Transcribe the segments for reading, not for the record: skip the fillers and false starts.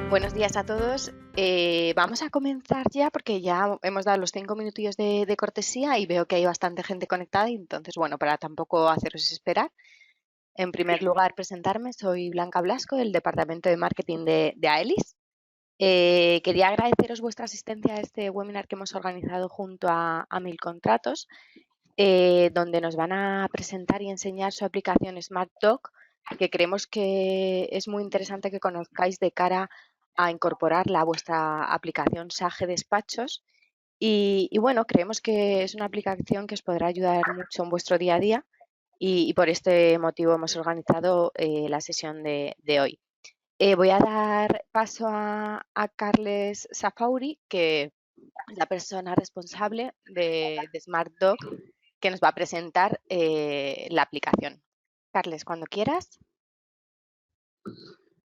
Buenos días a todos. Vamos a comenzar ya porque ya hemos dado los 5 minutillos de cortesía y veo que hay bastante gente conectada y entonces, bueno, para tampoco haceros esperar, en primer lugar presentarme, soy Blanca Blasco del Departamento de Marketing de Aelis. Quería agradeceros vuestra asistencia a este webinar que hemos organizado junto a Mil Contratos, donde nos van a presentar y enseñar su aplicación SmartDoc, que creemos que es muy interesante que conozcáis de cara a incorporarla a vuestra aplicación Sage Despachos. Y bueno, creemos que es una aplicación que os podrá ayudar mucho en vuestro día a día y por este motivo hemos organizado la sesión de hoy. Voy a dar paso a Carles Safauri, que es la persona responsable de SmartDoc, que nos va a presentar la aplicación. Carles, cuando quieras.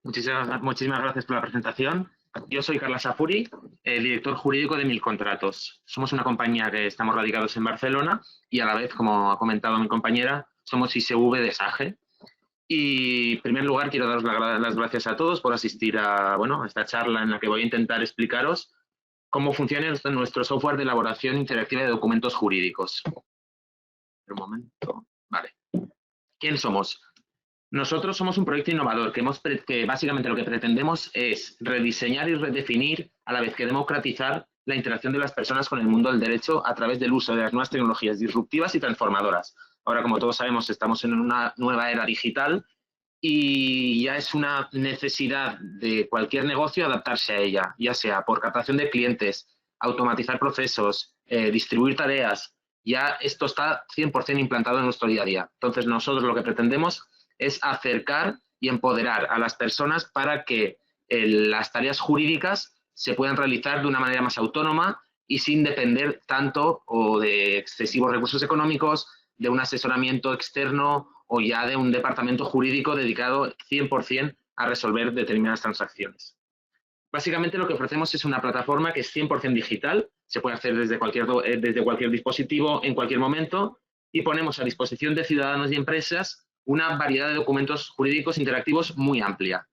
Muchísimas gracias por la presentación. Yo soy Carles Safauri, el director jurídico de Mil Contratos. Somos una compañía que estamos radicados en Barcelona y a la vez, como ha comentado mi compañera, somos ISV de Sage. Y en primer lugar quiero daros las gracias a todos por asistir a esta charla en la que voy a intentar explicaros cómo funciona nuestro software de elaboración interactiva de documentos jurídicos. Un momento. Vale. ¿Quién somos? Nosotros somos un proyecto innovador que básicamente lo que pretendemos es rediseñar y redefinir, a la vez que democratizar la interacción de las personas con el mundo del derecho a través del uso de las nuevas tecnologías disruptivas y transformadoras. Ahora, como todos sabemos, estamos en una nueva era digital y ya es una necesidad de cualquier negocio adaptarse a ella, ya sea por captación de clientes, automatizar procesos, distribuir tareas. Ya esto está 100% implantado en nuestro día a día. Entonces, nosotros lo que pretendemos es acercar y empoderar a las personas para que las tareas jurídicas se puedan realizar de una manera más autónoma y sin depender tanto o de excesivos recursos económicos, de un asesoramiento externo o ya de un departamento jurídico dedicado 100% a resolver determinadas transacciones. Básicamente lo que ofrecemos es una plataforma que es 100% digital, se puede hacer desde cualquier dispositivo en cualquier momento y ponemos a disposición de ciudadanos y empresas una variedad de documentos jurídicos interactivos muy amplia.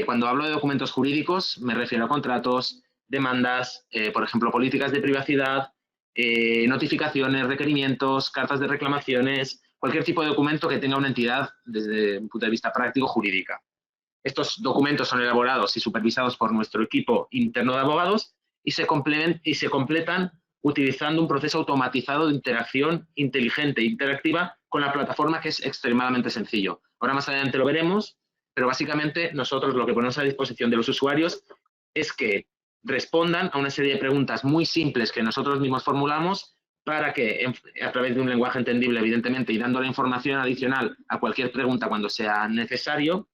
Cuando hablo de documentos jurídicos me refiero a contratos, demandas, por ejemplo, políticas de privacidad, notificaciones, requerimientos, cartas de reclamaciones, cualquier tipo de documento que tenga una entidad desde un punto de vista práctico jurídica. Estos documentos son elaborados y supervisados por nuestro equipo interno de abogados y se completan utilizando un proceso automatizado de interacción inteligente e interactiva con la plataforma, que es extremadamente sencillo. Ahora más adelante lo veremos, pero básicamente nosotros lo que ponemos a disposición de los usuarios es que respondan a una serie de preguntas muy simples que nosotros mismos formulamos para que, a través de un lenguaje entendible, evidentemente, y dando la información adicional a cualquier pregunta cuando sea necesario,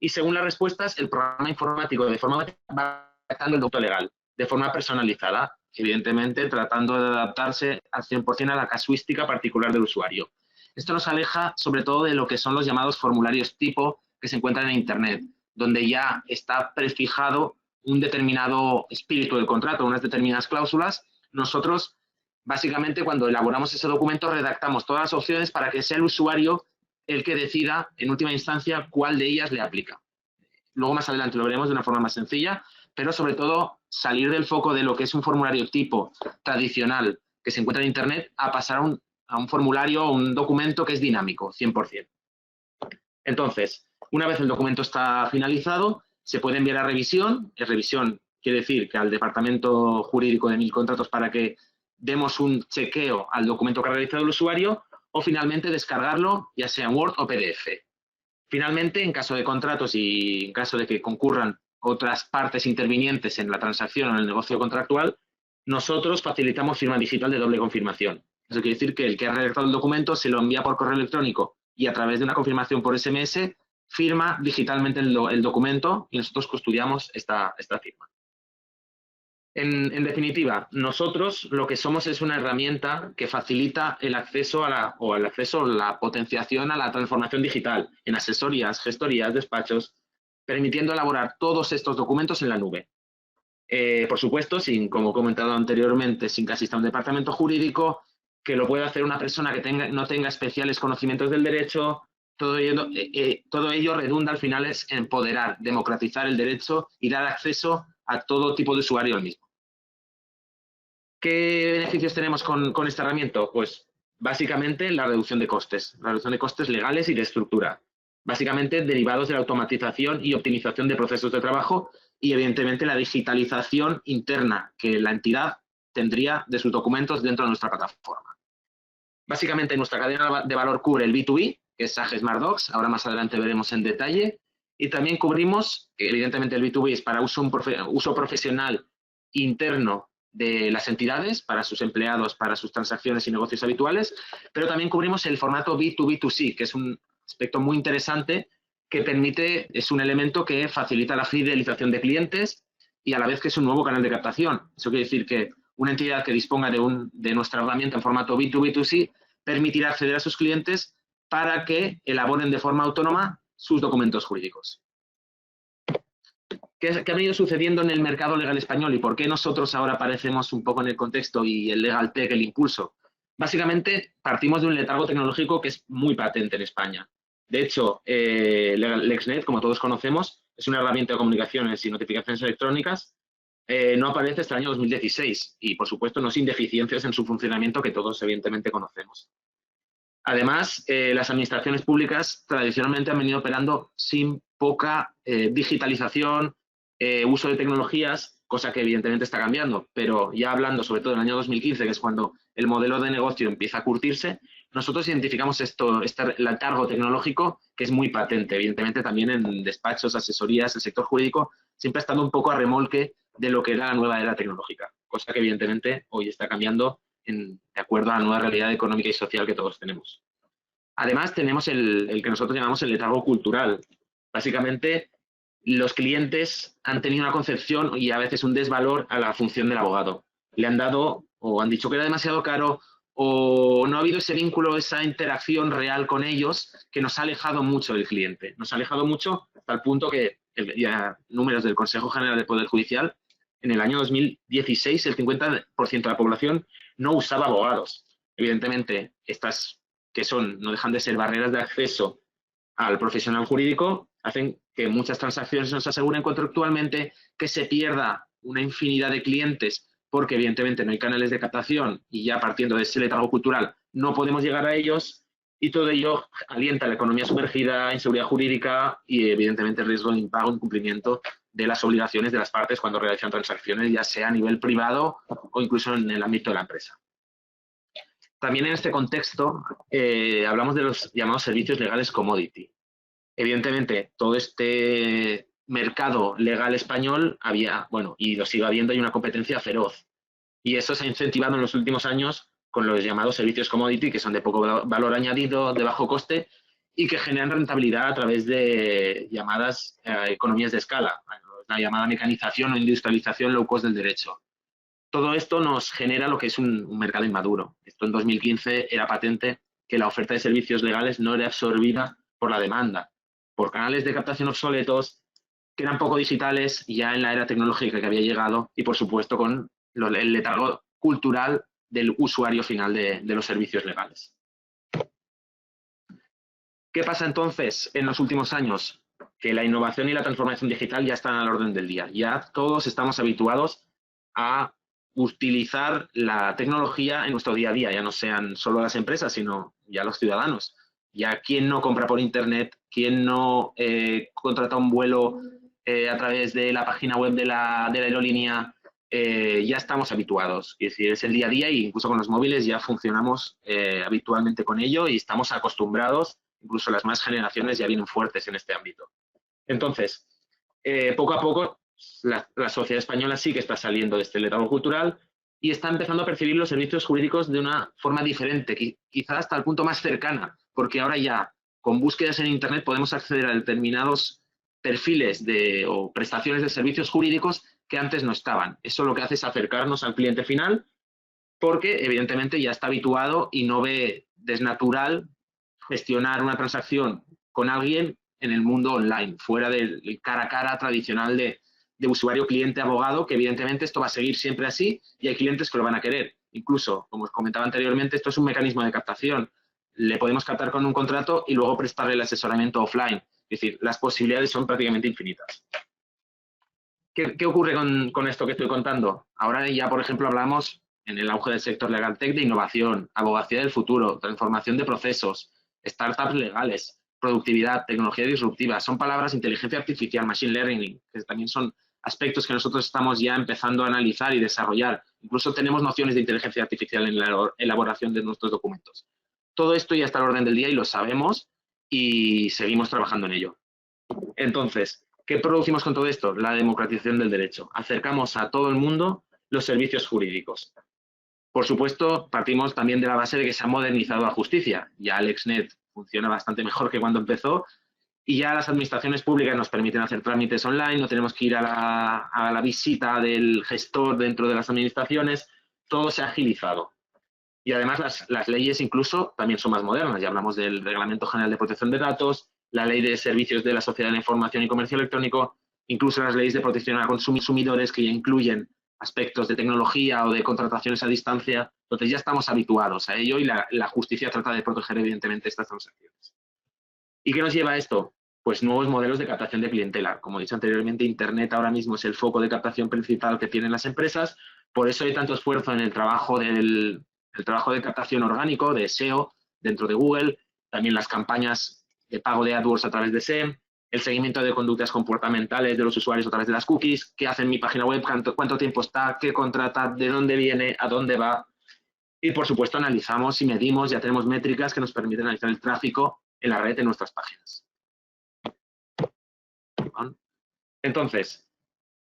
y según las respuestas, el programa informático de forma va adaptando el documento legal, de forma personalizada, evidentemente tratando de adaptarse al 100% a la casuística particular del usuario. Esto nos aleja sobre todo de lo que son los llamados formularios tipo que se encuentran en Internet, donde ya está prefijado un determinado espíritu del contrato, unas determinadas cláusulas. Nosotros, básicamente, cuando elaboramos ese documento, redactamos todas las opciones para que sea el usuario el que decida, en última instancia, cuál de ellas le aplica. Luego, más adelante, lo veremos de una forma más sencilla, pero sobre todo salir del foco de lo que es un formulario tipo tradicional que se encuentra en Internet a pasar a un formulario o un documento que es dinámico, 100%. Entonces, una vez el documento está finalizado, se puede enviar a revisión. Revisión quiere decir que al departamento jurídico de Mil Contratos para que demos un chequeo al documento que ha realizado el usuario o finalmente descargarlo, ya sea en Word o PDF. Finalmente, en caso de contratos y en caso de que concurran otras partes intervinientes en la transacción o en el negocio contractual, nosotros facilitamos firma digital de doble confirmación. Eso quiere decir que el que ha redactado el documento se lo envía por correo electrónico y a través de una confirmación por SMS firma digitalmente el documento y nosotros custodiamos esta firma. En definitiva, nosotros lo que somos es una herramienta que facilita el acceso la potenciación a la transformación digital en asesorías, gestorías, despachos, permitiendo elaborar todos estos documentos en la nube. Por supuesto, como he comentado anteriormente, sin que exista un departamento jurídico, que lo pueda hacer una persona que no tenga especiales conocimientos del derecho, todo ello redunda al final es empoderar, democratizar el derecho y dar acceso a todo tipo de usuario al mismo. ¿Qué beneficios tenemos con esta herramienta? Pues básicamente la reducción de costes legales y de estructura, básicamente derivados de la automatización y optimización de procesos de trabajo y evidentemente la digitalización interna que la entidad tendría de sus documentos dentro de nuestra plataforma. Básicamente nuestra cadena de valor cubre el B2B, que es Sage Smart Docs, ahora más adelante veremos en detalle, y también cubrimos, evidentemente el B2B es para uso profesional interno de las entidades, para sus empleados, para sus transacciones y negocios habituales, pero también cubrimos el formato B2B2C, que es un aspecto muy interesante que es un elemento que facilita la fidelización de clientes y a la vez que es un nuevo canal de captación. Eso quiere decir que una entidad que disponga de nuestra herramienta en formato B2B2C permitirá acceder a sus clientes para que elaboren de forma autónoma sus documentos jurídicos. ¿Qué ha venido sucediendo en el mercado legal español y por qué nosotros ahora aparecemos un poco en el contexto y el Legal Tech, el impulso? Básicamente partimos de un letargo tecnológico que es muy patente en España. De hecho, LexNet, como todos conocemos, es una herramienta de comunicaciones y notificaciones electrónicas. No aparece hasta el año 2016 y, por supuesto, no sin deficiencias en su funcionamiento que todos evidentemente conocemos. Además, las administraciones públicas tradicionalmente han venido operando sin poca digitalización, uso de tecnologías, cosa que evidentemente está cambiando, pero ya hablando sobre todo del año 2015, que es cuando el modelo de negocio empieza a curtirse, nosotros identificamos este letargo tecnológico que es muy patente, evidentemente también en despachos, asesorías, el sector jurídico siempre ha estado un poco a remolque de lo que era la nueva era tecnológica, cosa que evidentemente hoy está cambiando de acuerdo a la nueva realidad económica y social que todos tenemos. Además, tenemos el que nosotros llamamos el letargo cultural. Básicamente, los clientes han tenido una concepción y a veces un desvalor a la función del abogado. Le han dado o han dicho que era demasiado caro o no ha habido ese vínculo, esa interacción real con ellos que nos ha alejado mucho del cliente. Nos ha alejado mucho hasta el punto que, ya números del Consejo General del Poder Judicial, en el año 2016 el 50% de la población no usaba abogados. Evidentemente, estas que no dejan de ser barreras de acceso al profesional jurídico, hacen que muchas transacciones no se aseguren contractualmente, que se pierda una infinidad de clientes porque evidentemente no hay canales de captación y ya partiendo de ese letargo cultural no podemos llegar a ellos y todo ello alienta la economía sumergida, inseguridad jurídica y evidentemente el riesgo de impago, incumplimiento de las obligaciones de las partes cuando realizan transacciones, ya sea a nivel privado o incluso en el ámbito de la empresa. También en este contexto hablamos de los llamados servicios legales commodity. Evidentemente, todo este mercado legal español había, bueno, y lo sigue habiendo, hay una competencia feroz. Y eso se ha incentivado en los últimos años con los llamados servicios commodity, que son de poco valor añadido, de bajo coste, y que generan rentabilidad a través de llamadas economías de escala, la llamada mecanización o industrialización low cost del derecho. Todo esto nos genera lo que es un mercado inmaduro. Esto en 2015 era patente que la oferta de servicios legales no era absorbida por la demanda, por canales de captación obsoletos que eran poco digitales ya en la era tecnológica que había llegado y, por supuesto, con el letargo cultural del usuario final de los servicios legales. ¿Qué pasa entonces en los últimos años? Que la innovación y la transformación digital ya están al orden del día. Ya todos estamos habituados a utilizar la tecnología en nuestro día a día, ya no sean solo las empresas, sino ya los ciudadanos. Ya quién no compra por internet, quién no contrata un vuelo a través de la página web de la aerolínea, ya estamos habituados. Es decir, es el día a día e incluso con los móviles ya funcionamos habitualmente con ello y estamos acostumbrados, incluso las nuevas generaciones ya vienen fuertes en este ámbito. Entonces, poco a poco la sociedad española sí que está saliendo de este letargo cultural y está empezando a percibir los servicios jurídicos de una forma diferente, quizás hasta el punto más cercana, porque ahora ya con búsquedas en internet podemos acceder a determinados perfiles o prestaciones de servicios jurídicos que antes no estaban. Eso lo que hace es acercarnos al cliente final porque evidentemente ya está habituado y no ve desnatural gestionar una transacción con alguien en el mundo online, fuera del cara a cara tradicional de usuario, cliente, abogado, que evidentemente esto va a seguir siempre así y hay clientes que lo van a querer. Incluso, como os comentaba anteriormente, esto es un mecanismo de captación. le podemos captar con un contrato y luego prestarle el asesoramiento offline. Es decir, las posibilidades son prácticamente infinitas. ¿Qué ocurre con esto que estoy contando? Ahora ya, por ejemplo, hablamos en el auge del sector legal tech de innovación, abogacía del futuro, transformación de procesos, startups legales, productividad, tecnología disruptiva. Son palabras, inteligencia artificial, machine learning, que también son aspectos que nosotros estamos ya empezando a analizar y desarrollar. Incluso tenemos nociones de inteligencia artificial en la elaboración de nuestros documentos. Todo esto ya está al orden del día y lo sabemos y seguimos trabajando en ello. Entonces, ¿qué producimos con todo esto? La democratización del derecho. Acercamos a todo el mundo los servicios jurídicos. Por supuesto, partimos también de la base de que se ha modernizado la justicia. Ya LexNet funciona bastante mejor que cuando empezó y ya las administraciones públicas nos permiten hacer trámites online, no tenemos que ir a la visita del gestor dentro de las administraciones, todo se ha agilizado. Y además las leyes incluso también son más modernas. Ya hablamos del Reglamento General de Protección de Datos, la Ley de Servicios de la Sociedad de la Información y Comercio Electrónico, incluso las leyes de protección a consumidores que ya incluyen aspectos de tecnología o de contrataciones a distancia. Entonces ya estamos habituados a ello y la justicia trata de proteger evidentemente estas transacciones. ¿Y qué nos lleva a esto? Pues nuevos modelos de captación de clientela. Como he dicho anteriormente, Internet ahora mismo es el foco de captación principal que tienen las empresas. Por eso hay tanto esfuerzo en el trabajo de captación orgánico, de SEO, dentro de Google, también las campañas de pago de AdWords a través de SEM, el seguimiento de conductas comportamentales de los usuarios a través de las cookies, qué hace en mi página web, cuánto tiempo está, qué contrata, de dónde viene, a dónde va. Y, por supuesto, analizamos y medimos, ya tenemos métricas que nos permiten analizar el tráfico en la red de nuestras páginas. Entonces,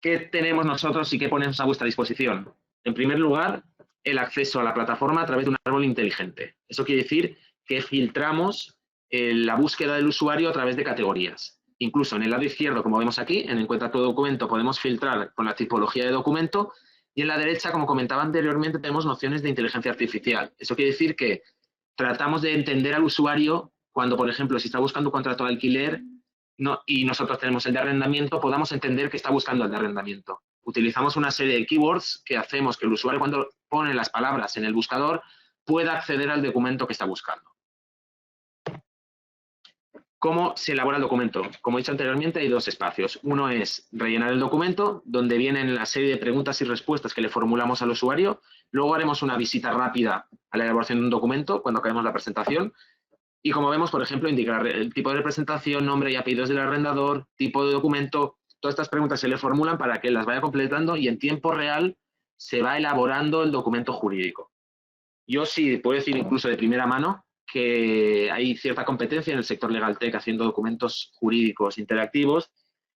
¿qué tenemos nosotros y qué ponemos a vuestra disposición? En primer lugar, el acceso a la plataforma a través de un árbol inteligente. Eso quiere decir que filtramos la búsqueda del usuario a través de categorías. Incluso en el lado izquierdo, como vemos aquí, en Encuentra tu documento, podemos filtrar con la tipología de documento y en la derecha, como comentaba anteriormente, tenemos nociones de inteligencia artificial. Eso quiere decir que tratamos de entender al usuario cuando, por ejemplo, si está buscando un contrato de alquiler y nosotros tenemos el de arrendamiento, podamos entender que está buscando el de arrendamiento. Utilizamos una serie de keywords que hacemos que el usuario, cuando pone las palabras en el buscador, pueda acceder al documento que está buscando. ¿Cómo se elabora el documento? Como he dicho anteriormente, hay dos espacios. Uno es rellenar el documento, donde vienen la serie de preguntas y respuestas que le formulamos al usuario. Luego haremos una visita rápida a la elaboración de un documento cuando acabemos la presentación. Y como vemos, por ejemplo, indicar el tipo de representación, nombre y apellidos del arrendador, tipo de documento. Todas estas preguntas se le formulan para que las vaya completando y en tiempo real se va elaborando el documento jurídico. Yo sí puedo decir incluso de primera mano que hay cierta competencia en el sector legal tech haciendo documentos jurídicos interactivos,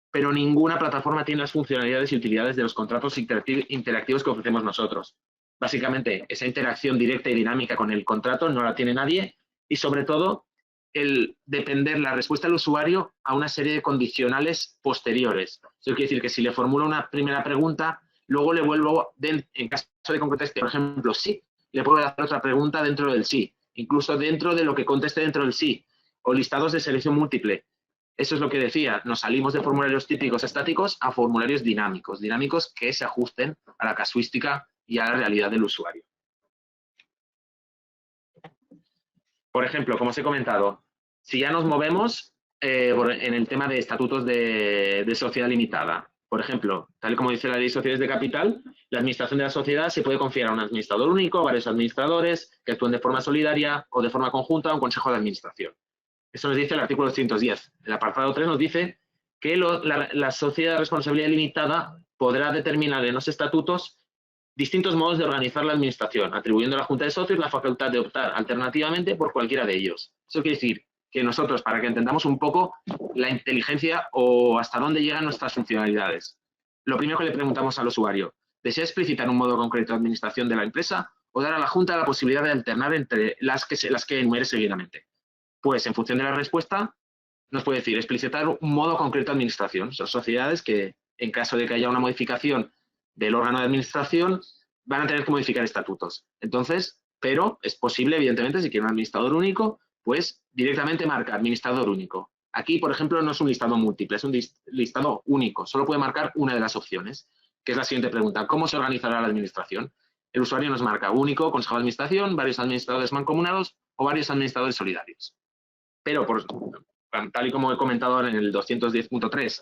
pero ninguna plataforma tiene las funcionalidades y utilidades de los contratos interactivos que ofrecemos nosotros. Básicamente, esa interacción directa y dinámica con el contrato no la tiene nadie y, sobre todo, el depender la respuesta del usuario a una serie de condicionales posteriores. Eso quiere decir que si le formulo una primera pregunta, luego le vuelvo, en caso de que conteste, por ejemplo, sí, le puedo hacer otra pregunta dentro del sí, incluso dentro de lo que conteste dentro del sí, o listados de selección múltiple. Eso es lo que decía, nos salimos de formularios típicos estáticos a formularios dinámicos, dinámicos que se ajusten a la casuística y a la realidad del usuario. Por ejemplo, como os he comentado, si ya nos movemos en el tema de estatutos de sociedad limitada, por ejemplo, tal y como dice la Ley de Sociedades de Capital, la administración de la sociedad se puede confiar a un administrador único, a varios administradores que actúen de forma solidaria o de forma conjunta a un consejo de administración. Eso nos dice el artículo 210. El apartado 3 nos dice que la sociedad de responsabilidad limitada podrá determinar en los estatutos distintos modos de organizar la administración, atribuyendo a la Junta de Socios la facultad de optar alternativamente por cualquiera de ellos. Eso quiere decir que nosotros, para que entendamos un poco la inteligencia o hasta dónde llegan nuestras funcionalidades, lo primero que le preguntamos al usuario, ¿desea explicitar un modo concreto de administración de la empresa o dar a la Junta la posibilidad de alternar entre las que enumere seguidamente? Pues, en función de la respuesta, nos puede decir explicitar un modo concreto de administración. Son sociedades que, en caso de que haya una modificación del órgano de administración, van a tener que modificar estatutos. Entonces, pero es posible, evidentemente, si quiere un administrador único, pues directamente marca administrador único. Aquí, por ejemplo, no es un listado múltiple, es un listado único. Solo puede marcar una de las opciones, que es la siguiente pregunta. ¿Cómo se organizará la administración? El usuario nos marca único, consejo de administración, varios administradores mancomunados o varios administradores solidarios. Pero, tal y como he comentado ahora en el 210.3,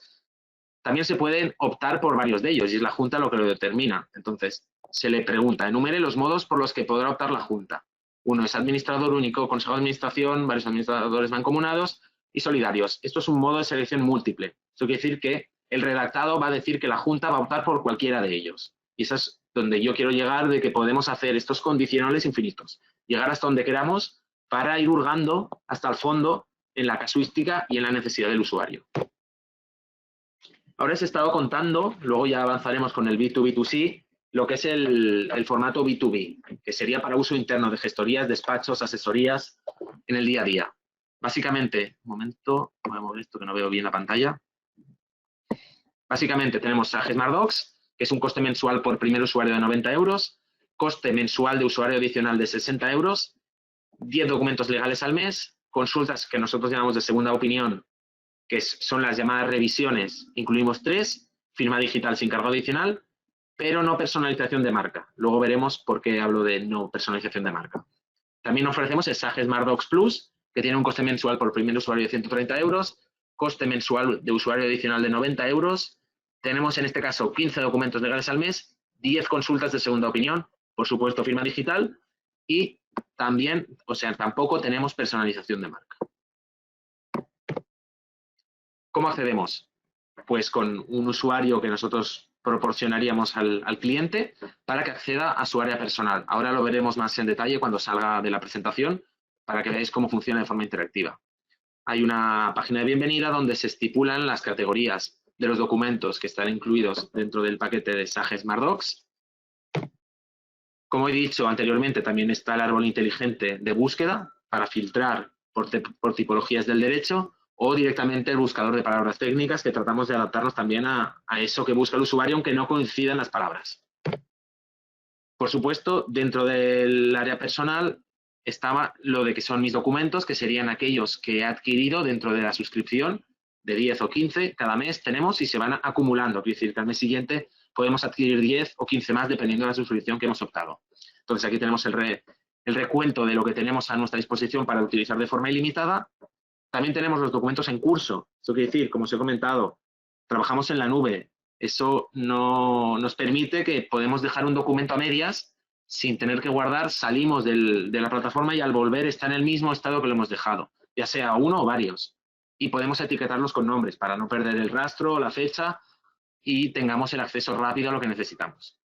también se pueden optar por varios de ellos y es la Junta lo que lo determina. Entonces, se le pregunta, enumere los modos por los que podrá optar la Junta. Uno es administrador único, consejo de administración, varios administradores mancomunados y solidarios. Esto es un modo de selección múltiple. Esto quiere decir que el redactado va a decir que la Junta va a optar por cualquiera de ellos. Y eso es donde yo quiero llegar, de que podemos hacer estos condicionales infinitos. Llegar hasta donde queramos para ir hurgando hasta el fondo en la casuística y en la necesidad del usuario. Ahora os he estado contando, luego ya avanzaremos con el B2B2C, lo que es el formato B2B, que sería para uso interno de gestorías, despachos, asesorías en el día a día. Básicamente, un momento, voy a mover esto que no veo bien la pantalla. Básicamente tenemos Sage Smart Docs, que es un coste mensual por primer usuario de 90 euros, coste mensual de usuario adicional de 60 euros, 10 documentos legales al mes, consultas que nosotros llamamos de segunda opinión, que son las llamadas revisiones, incluimos 3, firma digital sin cargo adicional, pero no personalización de marca. Luego veremos por qué hablo de no personalización de marca. También ofrecemos el Sage Smart Docs Plus, que tiene un coste mensual por primer usuario de 130 euros, coste mensual de usuario adicional de 90 euros. Tenemos en este caso 15 documentos legales al mes, 10 consultas de segunda opinión, por supuesto firma digital, y también, tampoco tenemos personalización de marca. ¿Cómo accedemos? Pues con un usuario que nosotros proporcionaríamos al cliente para que acceda a su área personal. Ahora lo veremos más en detalle cuando salga de la presentación para que veáis cómo funciona de forma interactiva. Hay una página de bienvenida donde se estipulan las categorías de los documentos que están incluidos dentro del paquete de Sage Smart Docs. Como he dicho anteriormente, también está el árbol inteligente de búsqueda para filtrar por tipologías del derecho o directamente el buscador de palabras técnicas, que tratamos de adaptarnos también a eso que busca el usuario, aunque no coincidan las palabras. Por supuesto, dentro del área personal estaba lo de que son mis documentos, que serían aquellos que he adquirido dentro de la suscripción, de 10 o 15 cada mes tenemos y se van acumulando. Quiere decir que al mes siguiente podemos adquirir 10 o 15 más dependiendo de la suscripción que hemos optado. Entonces aquí tenemos el recuento de lo que tenemos a nuestra disposición para utilizar de forma ilimitada. También tenemos los documentos en curso. Esto quiere decir, como os he comentado, trabajamos en la nube. Eso no nos permite que podemos dejar un documento a medias sin tener que guardar, salimos de la plataforma y al volver está en el mismo estado que lo hemos dejado, ya sea uno o varios. Y podemos etiquetarlos con nombres para no perder el rastro, la fecha y tengamos el acceso rápido a lo que necesitamos.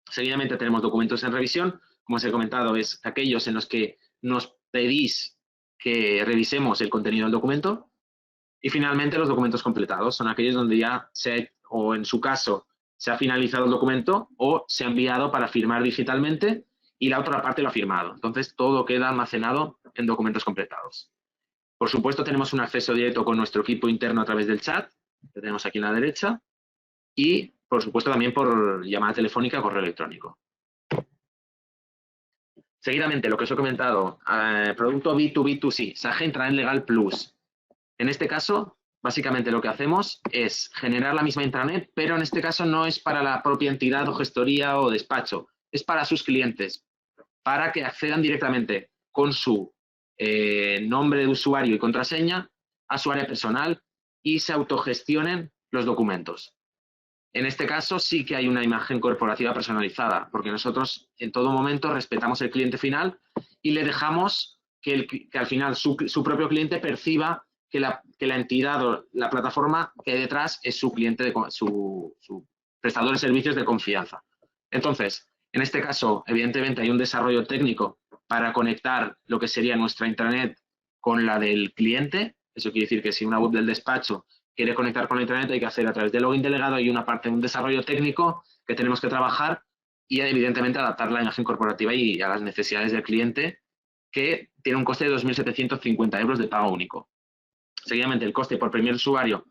Seguidamente tenemos documentos en revisión. Como os he comentado, es aquellos en los que nos pedís que revisemos el contenido del documento. Y finalmente los documentos completados son aquellos donde ya o en su caso se ha finalizado el documento o se ha enviado para firmar digitalmente y la otra parte lo ha firmado. Entonces todo queda almacenado en documentos completados. Por supuesto tenemos un acceso directo con nuestro equipo interno a través del chat, que tenemos aquí en la derecha, y por supuesto también por llamada telefónica o correo electrónico. Seguidamente, lo que os he comentado, producto B2B2C, Sage Intranet Legal Plus. En este caso, básicamente lo que hacemos es generar la misma intranet, pero en este caso no es para la propia entidad o gestoría o despacho, es para sus clientes, para que accedan directamente con su nombre de usuario y contraseña a su área personal y se autogestionen los documentos. En este caso sí que hay una imagen corporativa personalizada, porque nosotros en todo momento respetamos el cliente final y le dejamos que al final su propio cliente perciba que la entidad o la plataforma que hay detrás es su cliente, su prestador de servicios de confianza. Entonces, en este caso, evidentemente hay un desarrollo técnico para conectar lo que sería nuestra intranet con la del cliente. Eso quiere decir que si una web del despacho quiere conectar con la intranet hay que hacer a través del login delegado. Hay una parte de un desarrollo técnico que tenemos que trabajar y evidentemente adaptar la imagen corporativa y a las necesidades del cliente, que tiene un coste de 2.750 euros de pago único. Seguidamente, el coste por primer usuario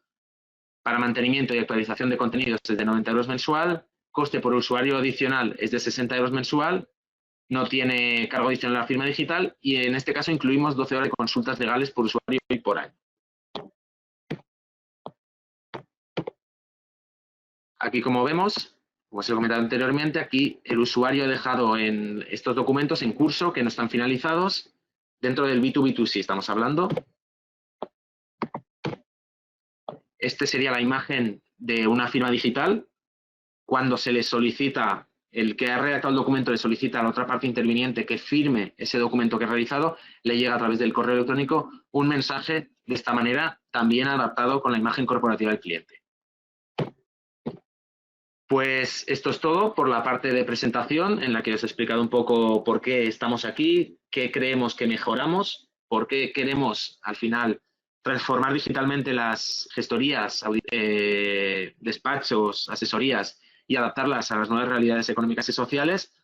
para mantenimiento y actualización de contenidos es de 90 euros mensual. Coste por usuario adicional es de 60 euros mensual. No tiene cargo adicional a la firma digital y en este caso incluimos 12 horas de consultas legales por usuario y por año. Aquí, como vemos, como os he comentado anteriormente, aquí el usuario ha dejado en estos documentos en curso que no están finalizados dentro del B2B2C estamos hablando. Este sería la imagen de una firma digital. Cuando se le solicita, el que ha redactado el documento le solicita a la otra parte interviniente que firme ese documento que ha realizado, le llega a través del correo electrónico un mensaje de esta manera, también adaptado con la imagen corporativa del cliente. Pues esto es todo por la parte de presentación, en la que os he explicado un poco por qué estamos aquí, qué creemos que mejoramos, por qué queremos, al final, transformar digitalmente las gestorías, despachos, asesorías y adaptarlas a las nuevas realidades económicas y sociales.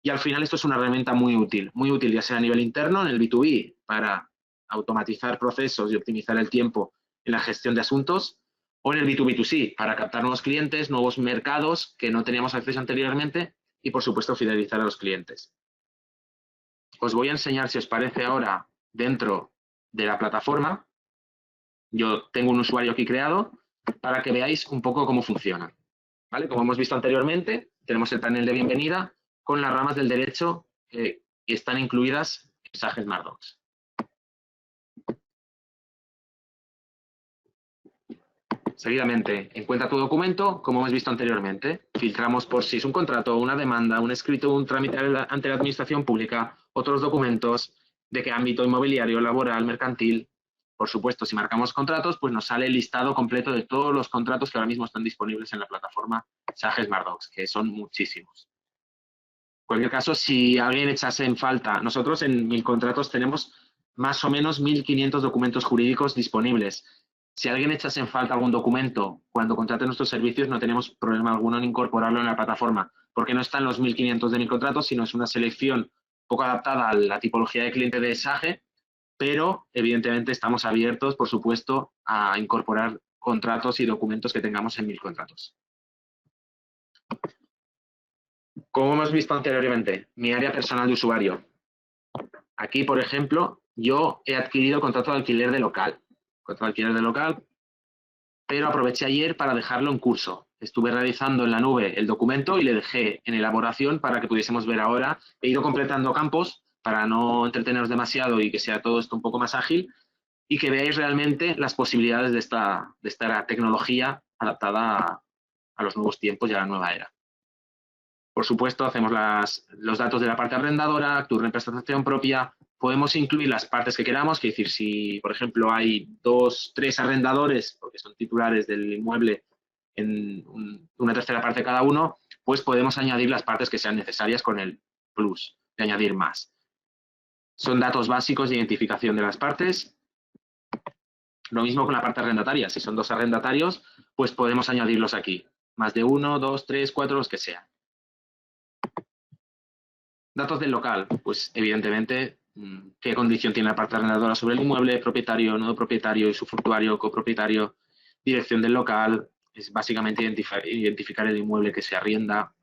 Y al final esto es una herramienta muy útil ya sea a nivel interno, en el B2B, para automatizar procesos y optimizar el tiempo en la gestión de asuntos, o en el B2B2C, para captar nuevos clientes, nuevos mercados que no teníamos acceso anteriormente y, por supuesto, fidelizar a los clientes. Os voy a enseñar, si os parece ahora, dentro de la plataforma. Yo tengo un usuario aquí creado para que veáis un poco cómo funciona. ¿Vale? Como hemos visto anteriormente, tenemos el panel de bienvenida con las ramas del derecho que están incluidas en Sage Smart Docs. Seguidamente, encuentra tu documento, como hemos visto anteriormente. Filtramos por si es un contrato, una demanda, un escrito, un trámite ante la administración pública, otros documentos, de qué ámbito inmobiliario, laboral, mercantil. Por supuesto, si marcamos contratos, pues nos sale el listado completo de todos los contratos que ahora mismo están disponibles en la plataforma Sage Smart Docs, que son muchísimos. En cualquier caso, si alguien echase en falta, nosotros en 1000 contratos tenemos más o menos 1500 documentos jurídicos disponibles. Si alguien echase en falta algún documento cuando contrate nuestros servicios, no tenemos problema alguno en incorporarlo en la plataforma, porque no están los 1500 de 1000 contratos, sino es una selección poco adaptada a la tipología de cliente de Sage, pero evidentemente estamos abiertos, por supuesto, a incorporar contratos y documentos que tengamos en 1000 contratos. Como hemos visto anteriormente, mi área personal de usuario. Aquí, por ejemplo, yo he adquirido contrato de alquiler de local. Pero aproveché ayer para dejarlo en curso. Estuve realizando en la nube el documento y le dejé en elaboración para que pudiésemos ver ahora. He ido completando campos para no entreteneros demasiado y que sea todo esto un poco más ágil y que veáis realmente las posibilidades de esta tecnología adaptada a los nuevos tiempos y a la nueva era. Por supuesto, hacemos los datos de la parte arrendadora, turno en prestación propia. Podemos incluir las partes que queramos, que decir, si por ejemplo hay 2, 3 arrendadores, porque son titulares del inmueble en una tercera parte cada uno, pues podemos añadir las partes que sean necesarias con el plus de añadir más. Son datos básicos de identificación de las partes. Lo mismo con la parte arrendataria. Si son 2 arrendatarios, pues podemos añadirlos aquí. Más de 1, 2, 3, 4, los que sean. Datos del local, pues evidentemente qué condición tiene la parte arrendadora sobre el inmueble, propietario, no propietario, usufructuario, copropietario, dirección del local, es básicamente identificar el inmueble que se arrienda,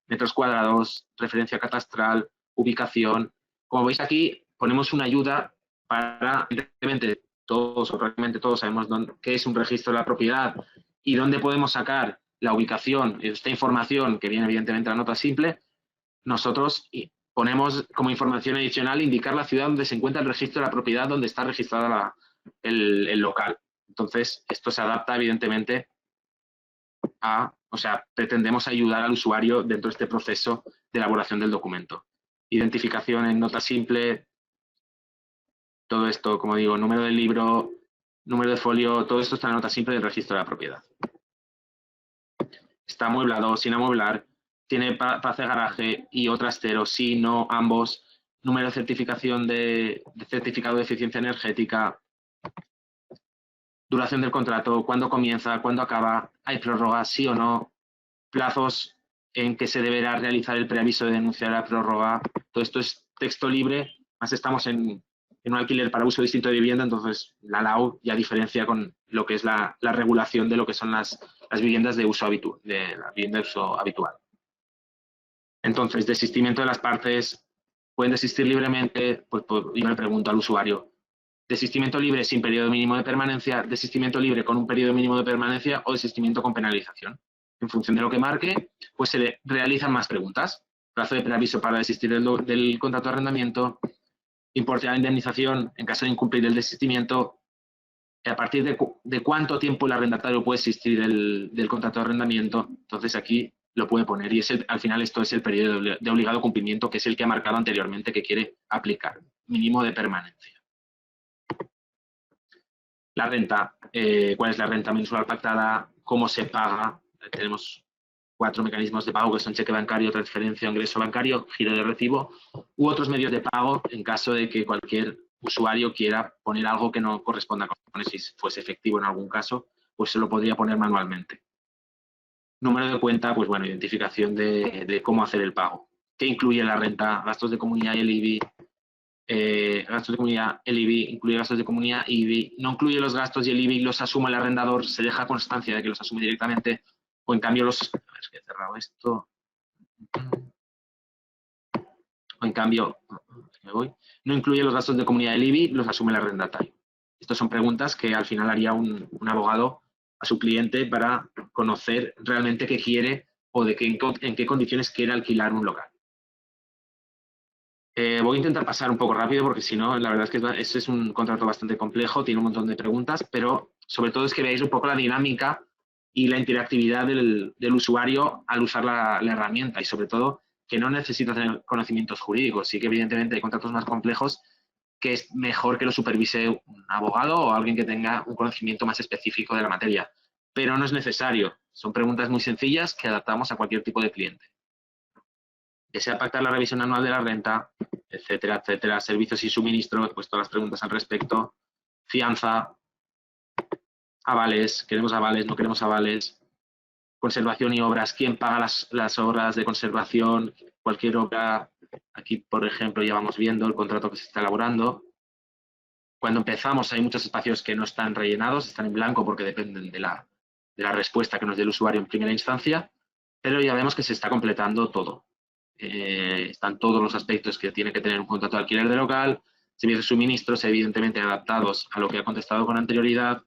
metros cuadrados, referencia catastral, ubicación. Como veis aquí, ponemos una ayuda para, evidentemente, todos o prácticamente todos sabemos qué es un registro de la propiedad y dónde podemos sacar la ubicación, esta información que viene evidentemente en la nota simple. Nosotros ponemos como información adicional indicar la ciudad donde se encuentra el registro de la propiedad, donde está registrada el local. Entonces, esto se adapta evidentemente pretendemos ayudar al usuario dentro de este proceso de elaboración del documento. Identificación en nota simple, todo esto, como digo, número del libro, número de folio, todo esto está en nota simple del registro de la propiedad. Está amueblado, sin amueblar, tiene plaza de garaje y o trastero, sí, no, ambos, número de certificación de certificado de eficiencia energética, duración del contrato, cuándo comienza, cuándo acaba, hay prórroga, sí o no, plazos en que se deberá realizar el preaviso de denunciar la prórroga. Todo esto es texto libre, más estamos en un alquiler para uso distinto de vivienda, entonces la LAU ya diferencia con lo que es la regulación de lo que son las viviendas de uso habitual, de la vivienda de uso habitual. Entonces, desistimiento de las partes, pueden desistir libremente, pues yo le pregunto al usuario, desistimiento libre sin periodo mínimo de permanencia, desistimiento libre con un periodo mínimo de permanencia o desistimiento con penalización. En función de lo que marque, pues se le realizan más preguntas. Plazo de preaviso para desistir del contrato de arrendamiento, Importe de la indemnización en caso de incumplir el desistimiento, a partir de cuánto tiempo el arrendatario puede existir del contrato de arrendamiento. Entonces aquí lo puede poner y al final esto es el periodo de obligado cumplimiento, que es el que ha marcado anteriormente que quiere aplicar, mínimo de permanencia. La renta, ¿cuál es la renta mensual pactada? ¿Cómo se paga? Tenemos 4 mecanismos de pago que son cheque bancario, transferencia, ingreso bancario, giro de recibo u otros medios de pago en caso de que cualquier usuario quiera poner algo que no corresponda con si fuese efectivo en algún caso, pues se lo podría poner manualmente. Número de cuenta, pues bueno, identificación de cómo hacer el pago. ¿Qué incluye la renta? Gastos de comunidad y el IBI. Gastos de comunidad, el IBI, incluye gastos de comunidad, IBI, no incluye los gastos y el IBI los asume el arrendador, se deja constancia de que los asume directamente, o en cambio los... A ver, es que he cerrado esto. O en cambio, no incluye los gastos de comunidad del IBI, los asume el arrendatario. Estas son preguntas que al final haría un abogado a su cliente para conocer realmente qué quiere o en qué condiciones quiere alquilar un local. Voy a intentar pasar un poco rápido porque si no, la verdad es que este es un contrato bastante complejo, tiene un montón de preguntas, pero sobre todo es que veáis un poco la dinámica y la interactividad del usuario al usar la herramienta y sobre todo que no necesita tener conocimientos jurídicos. Sí que evidentemente hay contratos más complejos que es mejor que lo supervise un abogado o alguien que tenga un conocimiento más específico de la materia, pero no es necesario. Son preguntas muy sencillas que adaptamos a cualquier tipo de cliente. Desea pactar la revisión anual de la renta, etcétera, etcétera, servicios y suministros, pues todas las preguntas al respecto, fianza, avales, queremos avales, no queremos avales, conservación y obras, quién paga las obras de conservación, cualquier obra, aquí por ejemplo ya vamos viendo el contrato que se está elaborando. Cuando empezamos hay muchos espacios que no están rellenados, están en blanco porque dependen de la respuesta que nos dé el usuario en primera instancia, pero ya vemos que se está completando todo. Están todos los aspectos que tiene que tener un contrato de alquiler de local, servicios de suministros, evidentemente adaptados a lo que ha contestado con anterioridad,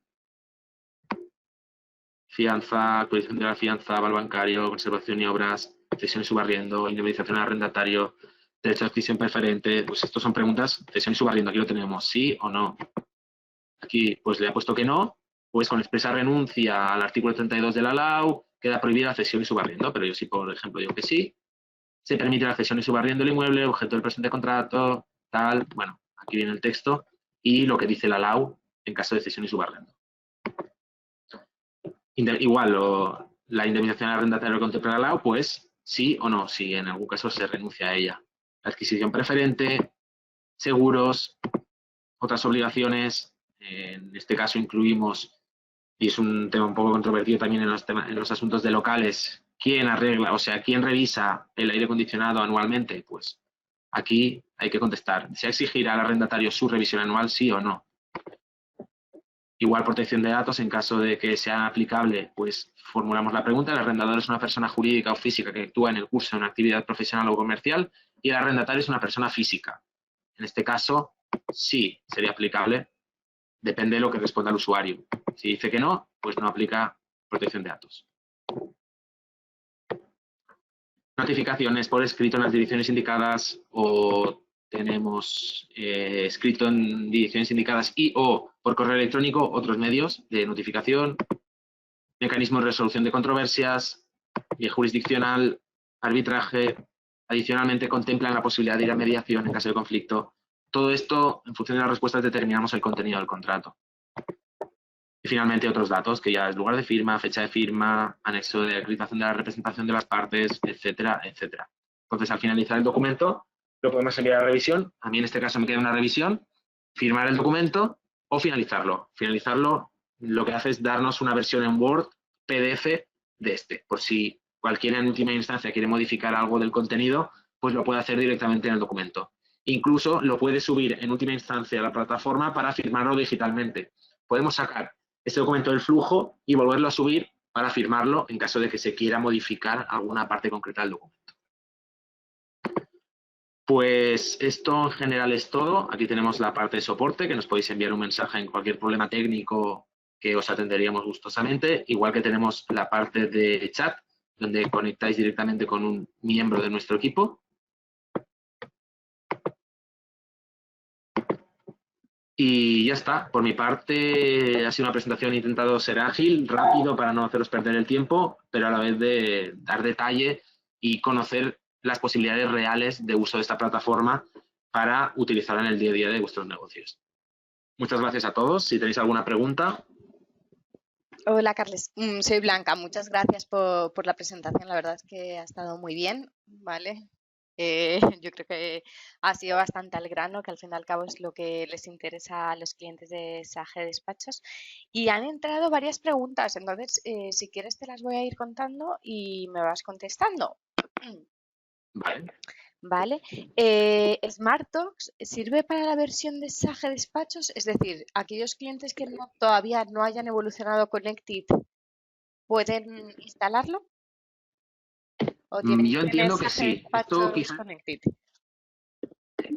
fianza, actualización de la fianza, aval bancario, conservación y obras, cesión y subarriendo, indemnización al arrendatario, derecho de adquisición preferente, pues estos son preguntas, cesión y subarriendo, aquí lo tenemos, sí o no. Aquí pues le ha puesto que no, pues con expresa renuncia al artículo 32 de la LAU, queda prohibida la cesión y subarriendo, pero yo sí, por ejemplo, digo que sí. Se permite la cesión y subarriendo del inmueble, objeto del presente contrato, tal. Bueno, aquí viene el texto y lo que dice la LAU en caso de cesión y subarrendo. Igual, la indemnización al arrendatario que contempla la LAU, pues sí o no, si en algún caso se renuncia a ella. La adquisición preferente, seguros, otras obligaciones, en este caso incluimos, y es un tema un poco controvertido también en los asuntos de locales, ¿quién arregla, o sea, quién revisa el aire acondicionado anualmente? Pues aquí hay que contestar. ¿Se exigirá al arrendatario su revisión anual, sí o no? Igual protección de datos, en caso de que sea aplicable, pues formulamos la pregunta. El arrendador es una persona jurídica o física que actúa en el curso de una actividad profesional o comercial y el arrendatario es una persona física. En este caso, sí sería aplicable. Depende de lo que responda el usuario. Si dice que no, pues no aplica protección de datos. Notificaciones por escrito en las direcciones indicadas o tenemos escrito en direcciones indicadas y o por correo electrónico otros medios de notificación, mecanismo de resolución de controversias, jurisdiccional, arbitraje, adicionalmente contemplan la posibilidad de ir a mediación en caso de conflicto. Todo esto, en función de las respuestas, determinamos el contenido del contrato. Y finalmente otros datos, que ya es lugar de firma, fecha de firma, anexo de acreditación de la representación de las partes, etcétera, etcétera. Entonces, al finalizar el documento, lo podemos enviar a revisión. A mí en este caso me queda una revisión, firmar el documento o finalizarlo. Finalizarlo lo que hace es darnos una versión en Word, PDF de este. Por si cualquiera en última instancia quiere modificar algo del contenido, pues lo puede hacer directamente en el documento. Incluso lo puede subir en última instancia a la plataforma para firmarlo digitalmente. Podemos sacar este documento del flujo y volverlo a subir para firmarlo en caso de que se quiera modificar alguna parte concreta del documento. Pues esto en general es todo. Aquí tenemos la parte de soporte, que nos podéis enviar un mensaje en cualquier problema técnico que os atenderíamos gustosamente. Igual que tenemos la parte de chat, donde conectáis directamente con un miembro de nuestro equipo. Y ya está. Por mi parte, ha sido una presentación, he intentado ser ágil, rápido, para no haceros perder el tiempo, pero a la vez de dar detalle y conocer las posibilidades reales de uso de esta plataforma para utilizarla en el día a día de vuestros negocios. Muchas gracias a todos. Si tenéis alguna pregunta. Hola, Carles. Soy Blanca. Muchas gracias por la presentación. La verdad es que ha estado muy bien, ¿vale? Yo creo que ha sido bastante al grano, que al fin y al cabo es lo que les interesa a los clientes de SAG Despachos. Y han entrado varias preguntas, entonces, si quieres te las voy a ir contando y me vas contestando. Vale. ¿Vale? SmartTalks sirve para la versión de SAG Despachos, es decir, aquellos clientes que todavía no hayan evolucionado Connected, ¿pueden instalarlo? ¿O tienen Yo que tener entiendo que SAG sí. Esto Despachos quizá, Connected?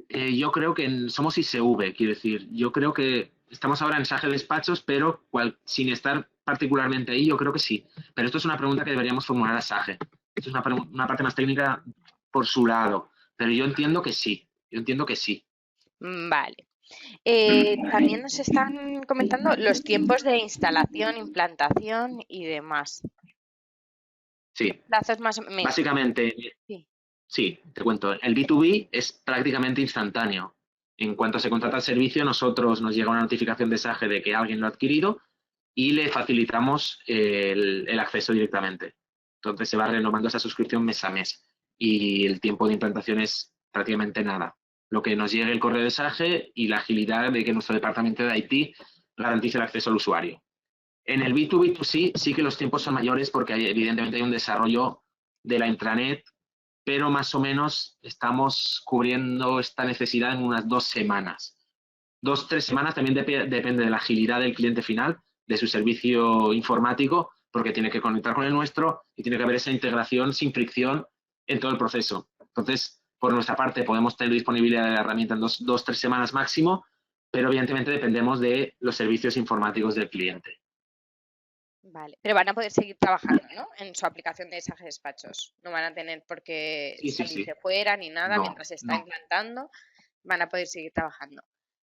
yo creo que somos ISV, quiero decir. Yo creo que estamos ahora en SAG Despachos, pero sin estar particularmente ahí, yo creo que sí. Pero esto es una pregunta que deberíamos formular a SAG. Esto es una parte más técnica por su lado. Pero yo entiendo que sí. Yo entiendo que sí. Vale. También nos están comentando los tiempos de instalación, implantación y demás. Sí. Plazos más Básicamente, sí. sí, te cuento. El B2B es prácticamente instantáneo. En cuanto se contrata el servicio, nosotros nos llega una notificación de SAG de que alguien lo ha adquirido y le facilitamos el acceso directamente. Entonces se va renovando esa suscripción mes a mes y el tiempo de implantación es prácticamente nada. Lo que nos llegue el correo de SAG y la agilidad de que nuestro departamento de IT garantice el acceso al usuario. En el B2B2C sí que los tiempos son mayores porque evidentemente hay un desarrollo de la intranet, pero más o menos estamos cubriendo esta necesidad en unas 2 semanas. 2, 3 semanas también depende de la agilidad del cliente final, de su servicio informático, porque tiene que conectar con el nuestro y tiene que haber esa integración sin fricción en todo el proceso. Entonces, por nuestra parte, podemos tener disponibilidad de la herramienta en 2, 3 semanas máximo, pero evidentemente dependemos de los servicios informáticos del cliente. Vale, pero van a poder seguir trabajando, ¿no? En su aplicación de SAG Despachos. No van a tener por qué Sí, sí, sí. salirse fuera ni nada No, mientras se está no. implantando. Van a poder seguir trabajando.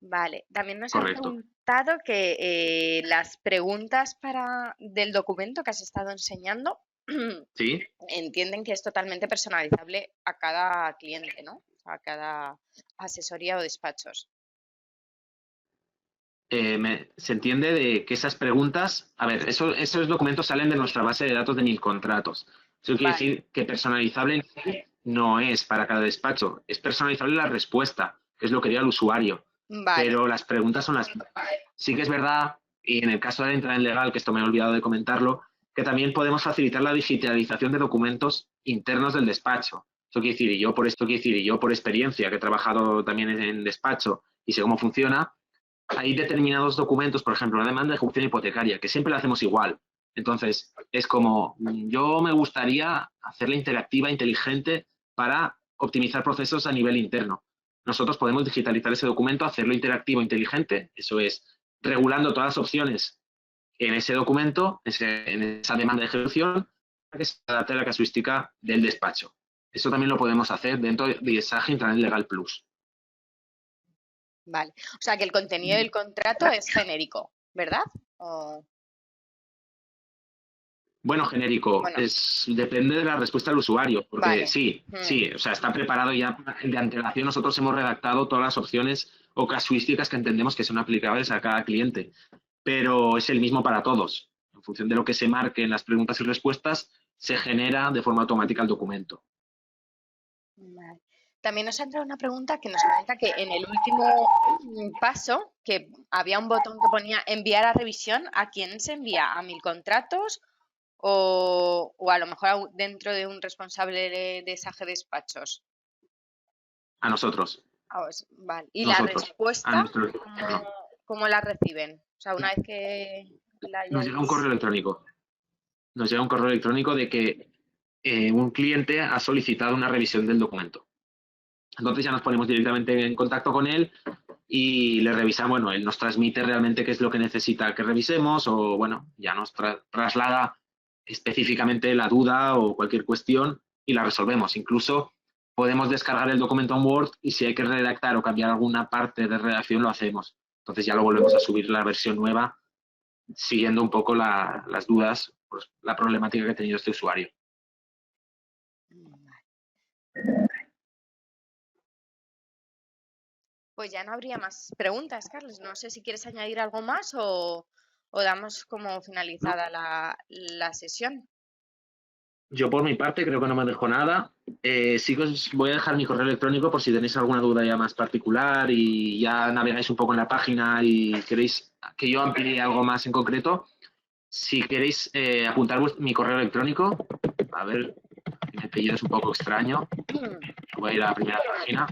Vale, también nos han Correcto. preguntado que las preguntas del documento que has estado enseñando Sí. entienden que es totalmente personalizable a cada cliente, ¿no? A cada asesoría o despachos. Se entiende de que esas preguntas, a ver, esos documentos salen de nuestra base de datos de 1000 contratos. Eso quiere Vale, decir que personalizable no es para cada despacho, es personalizable la respuesta, que es lo que haría el usuario. vale, Pero las preguntas son las mismas. Sí que es verdad, y en el caso de la entrada en legal, que esto me he olvidado de comentarlo, que también podemos facilitar la digitalización de documentos internos del despacho. Esto quiere decir, y yo por experiencia, que he trabajado también en despacho y sé cómo funciona, hay determinados documentos, por ejemplo, la demanda de ejecución hipotecaria, que siempre la hacemos igual. Entonces, es como, yo me gustaría hacerla interactiva, inteligente, para optimizar procesos a nivel interno. Nosotros podemos digitalizar ese documento, hacerlo interactivo, inteligente, eso es, regulando todas las opciones en ese documento, en esa demanda de ejecución, para que se adapte a la casuística del despacho. Eso también lo podemos hacer dentro de SAG Intranet Legal Plus. vale. O sea que el contenido del contrato es genérico, ¿verdad? Bueno, genérico, Bueno, depende de la respuesta del usuario, porque vale. sí, sí, o sea, está preparado ya de antelación. Nosotros hemos redactado todas las opciones o casuísticas que entendemos que son aplicables a cada cliente, pero es el mismo para todos. En función de lo que se marque en las preguntas y respuestas, se genera de forma automática el documento. Vale. También nos ha entrado una pregunta que nos comenta que en el último paso, que había un botón que ponía enviar a revisión, ¿a quién se envía? ¿A 1000 contratos o a lo mejor dentro de un responsable de SAG Despachos? A nosotros, Vale. ¿Y la a respuesta, nuestro. cómo la reciben? O sea, una vez que la Nos llega un hayáis... correo electrónico. Nos llega un correo electrónico de que un cliente ha solicitado una revisión del documento. Entonces ya nos ponemos directamente en contacto con él y le revisamos, bueno, él nos transmite realmente qué es lo que necesita que revisemos o, bueno, ya nos traslada específicamente la duda o cualquier cuestión y la resolvemos. Incluso podemos descargar el documento en Word y si hay que redactar o cambiar alguna parte de redacción lo hacemos. Entonces ya lo volvemos a subir la versión nueva, siguiendo un poco las dudas, pues, la problemática que ha tenido este usuario. Pues ya no habría más preguntas, Carlos. No sé si quieres añadir algo más o damos como finalizada la sesión. Yo por mi parte creo que no me dejo nada. Sí que os voy a dejar mi correo electrónico por si tenéis alguna duda ya más particular y ya navegáis un poco en la página y queréis que yo amplíe algo más en concreto. Si queréis apuntar mi correo electrónico, a ver, mi apellido es un poco extraño. Voy a ir a la primera página.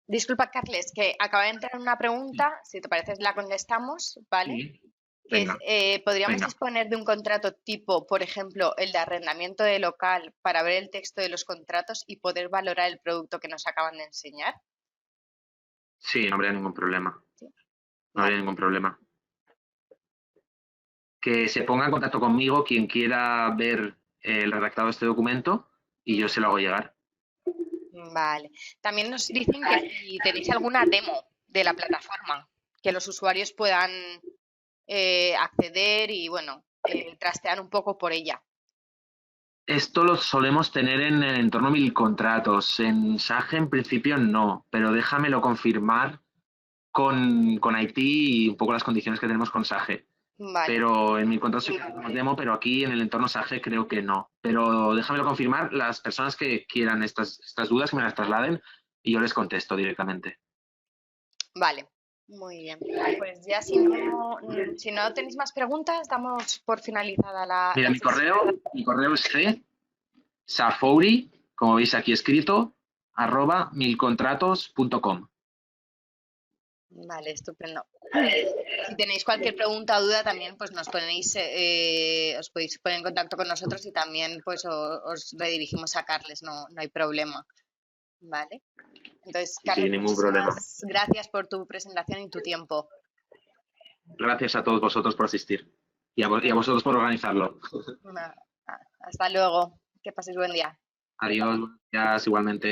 Disculpa, Carles, que acaba de entrar una pregunta. Si te parece, la contestamos, ¿vale? Sí. Que Venga, ¿podríamos venga. disponer de un contrato tipo, por ejemplo, el de arrendamiento de local para ver el texto de los contratos y poder valorar el producto que nos acaban de enseñar? Sí, no habría ningún problema. Sí. No habría ningún problema. Que se ponga en contacto conmigo quien quiera ver el redactado de este documento y yo se lo hago llegar. Vale. También nos dicen que si tenéis alguna demo de la plataforma, que los usuarios puedan acceder y, bueno, trastear un poco por ella. Esto lo solemos tener en el entorno mil contratos. En SAGE en principio no, pero déjamelo confirmar con IT y un poco las condiciones que tenemos con SAGE. Vale. Pero en mil contratos sí que tenemos demo, pero aquí en el entorno SAGE creo que no. Pero déjamelo confirmar las personas que quieran estas dudas, que me las trasladen y yo les contesto directamente. Vale, muy bien. Pues ya si no tenéis más preguntas, damos por finalizada la Mira, mi correo es gsafouri, como veis aquí escrito, @milcontratos.com. Vale, estupendo. Si tenéis cualquier pregunta o duda también, pues os podéis poner en contacto con nosotros y también pues os redirigimos a Carles, no hay problema. Vale. Entonces, Carles, Sin ningún problema. gracias por tu presentación y tu tiempo. Gracias a todos vosotros por asistir y a vosotros por organizarlo. Hasta luego. Que paséis buen día. Adiós, gracias igualmente.